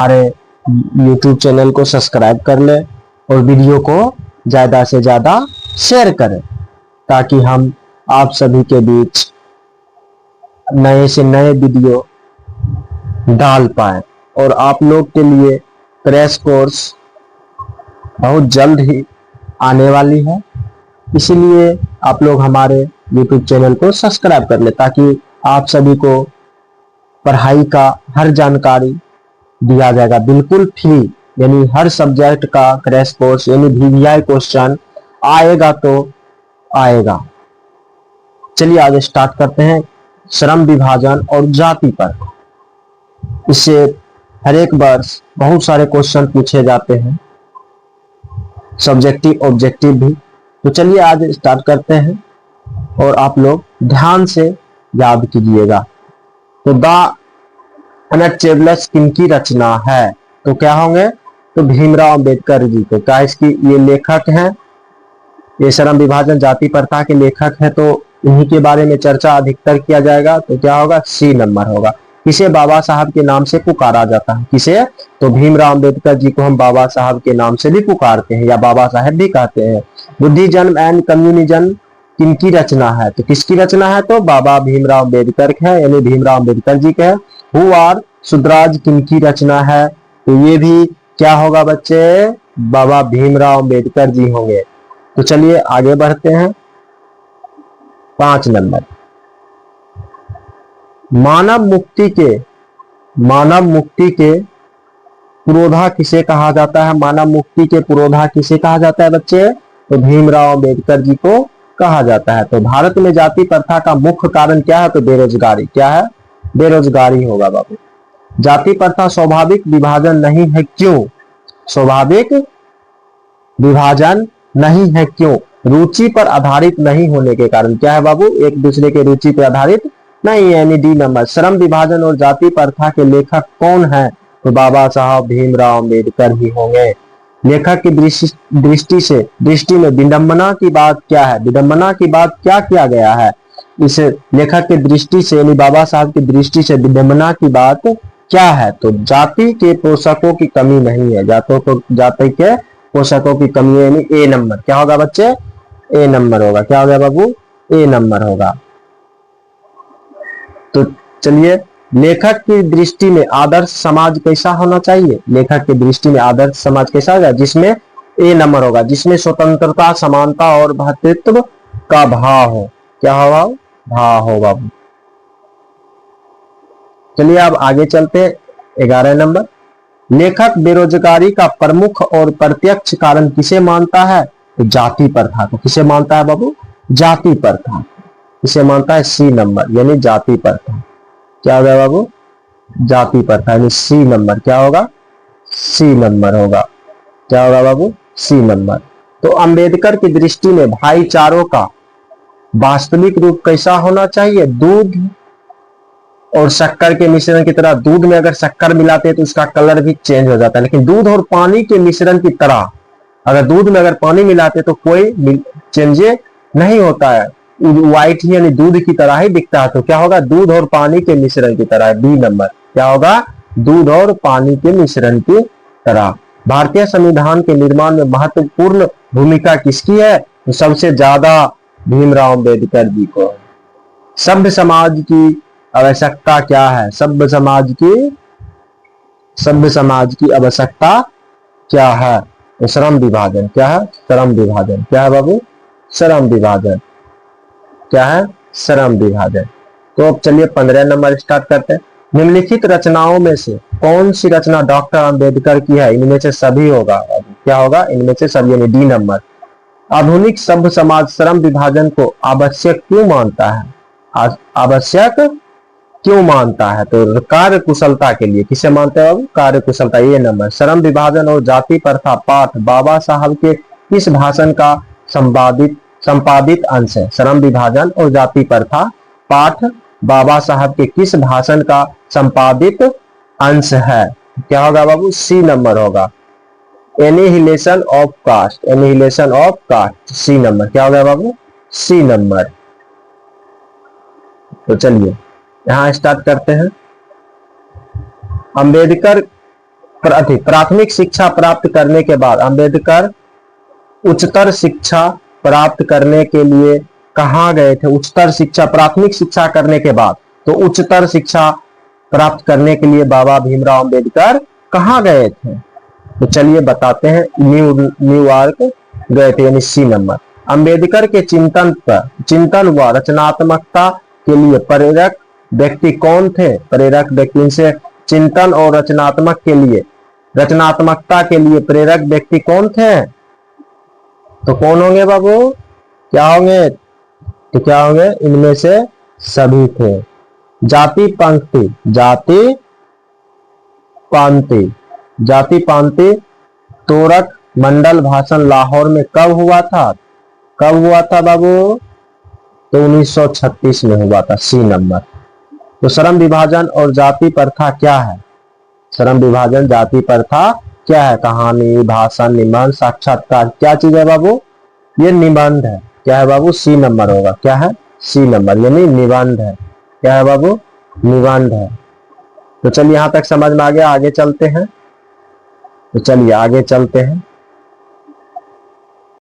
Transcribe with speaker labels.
Speaker 1: हमारे YouTube channel को subscribe कर ले और वीडियो को ज़्यादा से ज़्यादा शेयर करें ताकि हम आप सभी के बीच नए से नए वीडियो डाल पाए। और आप लोग के लिए क्रैश कोर्स बहुत जल्द ही आने वाली है, इसीलिए आप लोग हमारे YouTube चैनल को सब्सक्राइब कर ले ताकि आप सभी को पढ़ाई का हर जानकारी दिया जाएगा बिल्कुल फ्री। यानी हर सब्जेक्ट का क्रैश कोर्स यानी VVI क्वेश्चन आएगा तो आएगा। चलिए आगे स्टार्ट करते हैं। श्रम विभाजन और जाति पर इससे हर एक वर्ष बहुत सारे क्वेश्चन पूछे जाते हैं, सब्जेक्टिव ऑब्जेक्टिव भी। तो चलिए आज स्टार्ट करते हैं और आप लोग ध्यान से याद कीजिएगा। तो द अनटचेबल्स किनकी रचना है? तो क्या होंगे? तो भीमराव अंबेडकर जी को। क्या इसकी ये लेखक हैं? ये श्रम विभाजन जाति प्रथा के लेखक है, तो इन्हीं के बारे में चर्चा अधिकतर किया जाएगा। तो क्या होगा? सी नंबर होगा। किसे बाबा साहब के नाम से पुकारा जाता है? किसे? तो भीमराव अंबेडकर जी को हम बाबा साहब के नाम से भी पुकारते हैं या बाबा साहब भी कहते हैं। बुद्धिज्म एंड कम्युनिज्म किनकी रचना है? तो किसकी रचना है? तो बाबा भीमराव अंबेडकर है, यानी भीमराव अंबेडकर जी के है। हु आर सुधराज किनकी रचना है? तो ये भी क्या होगा बच्चे? बाबा भीमराव अंबेडकर जी होंगे। तो चलिए आगे बढ़ते हैं। 5 नंबर, मानव मुक्ति के पुरोधा किसे कहा जाता है? मानव मुक्ति के पुरोधा किसे कहा जाता है बच्चे? तो भीमराव अंबेडकर जी को कहा जाता है। तो भारत में जाति प्रथा का मुख्य कारण क्या है? तो बेरोजगारी। क्या है? बेरोजगारी होगा बाबू। जाति प्रथा स्वाभाविक विभाजन नहीं है, क्यों? स्वाभाविक विभाजन नहीं है, क्यों? रुचि पर आधारित नहीं होने के कारण। क्या है बाबू? एक दूसरे के रुचि पर आधारित नहीं है, यानी डी नंबर। श्रम विभाजन और जाति प्रथा के लेखक कौन है? तो बाबा साहब भीमराव अंबेडकर ही होंगे। लेखक की दृष्टि में विडंबना की बात क्या है? विडंबना की बात क्या किया गया है? इस लेखक की दृष्टि से यानी बाबा साहब की दृष्टि से विडंबना की बात क्या है? तो जाति के पोषकों की कमी नहीं है। जाति के पोषकों की कमी है, यानी ए नंबर। क्या होगा बच्चे? ए नंबर होगा। क्या हो गया बाबू? ए नंबर होगा। तो चलिए, लेखक की दृष्टि में आदर्श समाज कैसा होना चाहिए? लेखक की दृष्टि में आदर्श समाज कैसा होगा? जिसमें ए नंबर होगा, जिसमें स्वतंत्रता, समानता और भ्रातृत्व का भाव हो। क्या होगा? भाव हो बाबू। चलिए अब आगे चलते हैं। 11 नंबर, लेखक बेरोजगारी का प्रमुख और प्रत्यक्ष कारण किसे मानता है? तो जाति प्रथा को। किसे मानता है बाबू? जाति प्रथा। किसे मानता है? सी नंबर, यानी जाति प्रथा। क्या होगा बाबू? जाति प्रथा, यानी सी नंबर। क्या होगा? सी नंबर होगा। क्या होगा बाबू? C number. तो अंबेडकर की दृष्टि में भाईचारों का वास्तविक रूप कैसा होना चाहिए? दूध और शक्कर के मिश्रण की तरह। दूध में अगर शक्कर मिलाते हैं तो उसका कलर भी चेंज हो जाता है, लेकिन दूध और पानी के मिश्रण की तरह अगर दूध में अगर पानी मिलाते तो कोई चेंज नहीं होता है, व्हाइट ही यानी दूध की तरह ही दिखता है। तो क्या होगा? दूध और पानी के मिश्रण की तरह। B number. क्या होगा? दूध और पानी के मिश्रण की तरह। भारतीय संविधान के निर्माण में महत्वपूर्ण भूमिका किसकी है? तो सबसे ज्यादा भीमराव अंबेडकर जी को। सभ्य समाज की आवश्यकता क्या है? सभ्य समाज की आवश्यकता क्या है? तो श्रम विभाजन। क्या है? श्रम विभाजन। क्या है बाबू? श्रम विभाजन। क्या है? श्रम विभाजन। तो अब चलिए 15 नंबर स्टार्ट करते हैं। निम्नलिखित रचनाओं में से कौन सी रचना डॉक्टर अंबेडकर की है? इनमें से सभी होगा। क्या होगा? इनमें से सभी, यानी डी नंबर। आधुनिक सभ्य समाज श्रम विभाजन को आवश्यक क्यों मानता है? आवश्यक क्यों मानता है? तो कार्य कुशलता के लिए। किसे मानते हैं बाबू? कार्य कुशलता। ये नंबर। श्रम विभाजन और जाति प्रथा पाठ बाबा साहब के किस भाषण का संपादित अंश है? श्रम विभाजन और जाति प्रथा पाठ बाबा साहब के किस भाषण का संपादित अंश है? क्या होगा बाबू? सी नंबर होगा। Annihilation of caste. Annihilation of caste, C number. क्या होगा बाबू? C number. तो चलिए यहां स्टार्ट करते हैं। अंबेडकर प्राथमिक शिक्षा प्राप्त करने के बाद अंबेडकर उच्चतर शिक्षा प्राप्त करने के लिए कहाँ गए थे? उच्चतर शिक्षा, प्राथमिक शिक्षा करने के बाद तो उच्चतर शिक्षा प्राप्त करने के लिए बाबा भीमराव अंबेडकर कहाँ गए थे? तो चलिए बताते हैं, न्यूयॉर्क गए थे, यानी सी नंबर। अंबेडकर के चिंतन व रचनात्मकता के लिए प्रेरक व्यक्ति कौन थे? प्रेरक व्यक्ति, इनसे चिंतन और रचनात्मकता के लिए प्रेरक व्यक्ति कौन थे? तो कौन होंगे बाबू? क्या होंगे? तो क्या होंगे? इनमें से सभी थे। जाति पांति तोरक मंडल भाषण लाहौर में कब हुआ था? कब हुआ था बाबू? तो 1936 में हुआ था, सी नंबर। तो श्रम विभाजन और जाति प्रथा क्या है? श्रम विभाजन, जाति प्रथा क्या है? कहानी, भाषण, निबंध, साक्षात्कार, क्या चीज है बाबू? ये निबंध है। क्या है बाबू? सी नंबर होगा। क्या है? सी नंबर, यानी निबंध है। क्या है बाबू? निबंध है। तो चलिए यहां तक समझ में आ गया, आगे चलते हैं। तो चलिए आगे चलते हैं।